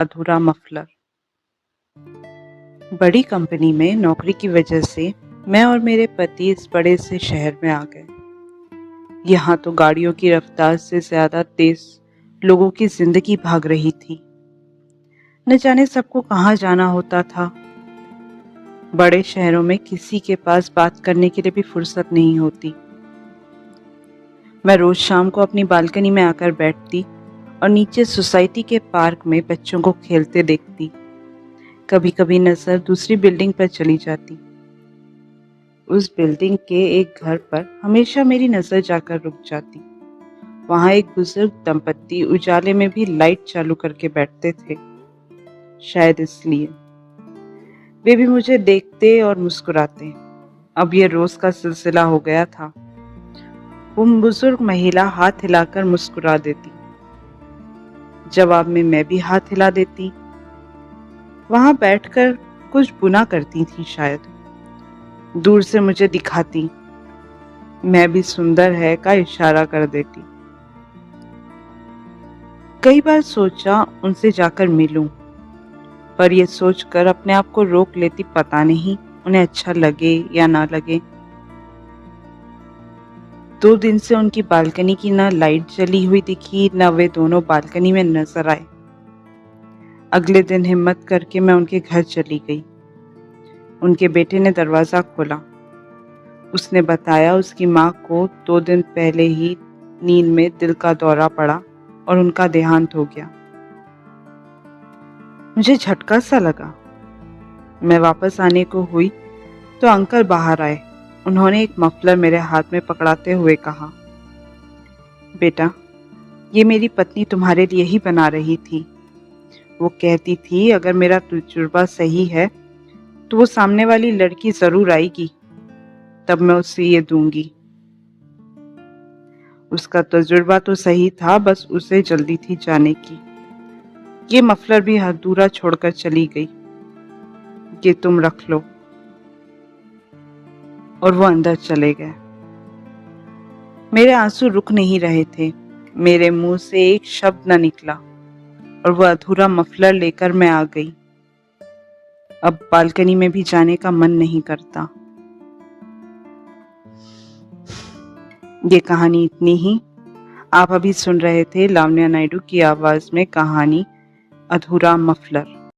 अधूरा मफलर। बड़ी कंपनी में नौकरी की वजह से मैं और मेरे पति इस बड़े से शहर में आ गए। यहाँ तो गाड़ियों की रफ्तार से ज्यादा तेज लोगों की जिंदगी भाग रही थी। न जाने सबको कहाँ जाना होता था। बड़े शहरों में किसी के पास बात करने के लिए भी फुर्सत नहीं होती। मैं रोज शाम को अपनी बालकनी में आकर बैठती और नीचे सोसाइटी के पार्क में बच्चों को खेलते देखती। कभी कभी नजर दूसरी बिल्डिंग पर चली जाती। उस बिल्डिंग के एक घर पर हमेशा मेरी नजर जाकर रुक जाती। वहां एक बुजुर्ग दंपत्ति उजाले में भी लाइट चालू करके बैठते थे। शायद इसलिए वे भी मुझे देखते और मुस्कुराते। अब ये रोज का सिलसिला हो गया था। वो बुजुर्ग महिला हाथ हिलाकर मुस्कुरा देती। जवाब में मैं भी हाथ हिला देती। वहां बैठकर कुछ बुना करती थी शायद। दूर से मुझे दिखाती। मैं भी सुंदर है का इशारा कर देती। कई बार सोचा उनसे जाकर मिलूं, पर यह सोचकर अपने आप को रोक लेती। पता नहीं उन्हें अच्छा लगे या ना लगे। 2 दिन से उनकी बालकनी की न लाइट जली हुई दिखी, न वे दोनों बालकनी में नजर आए। अगले दिन हिम्मत करके मैं उनके घर चली गई। उनके बेटे ने दरवाजा खोला। उसने बताया उसकी माँ को 2 दिन पहले ही नींद में दिल का दौरा पड़ा और उनका देहांत हो गया। मुझे झटका सा लगा। मैं वापस आने को हुई तो अंकल बाहर आए। उन्होंने एक मफलर मेरे हाथ में पकड़ाते हुए कहा, बेटा, ये मेरी पत्नी तुम्हारे लिए ही बना रही थी। वो कहती थी अगर मेरा तजुर्बा सही है तो वो सामने वाली लड़की जरूर आएगी, तब मैं उसे ये दूंगी। उसका तजुर्बा तो सही था, बस उसे जल्दी थी जाने की। ये मफलर भी अधूरा छोड़कर चली गई। ये तुम रख लो। और वो अंदर चले गए। मेरे आंसू रुक नहीं रहे थे। मेरे मुंह से एक शब्द न निकला और वो अधूरा मफलर लेकर मैं आ गई। अब बालकनी में भी जाने का मन नहीं करता। ये कहानी इतनी ही। आप अभी सुन रहे थे लावण्या नायडू की आवाज में कहानी अधूरा मफलर।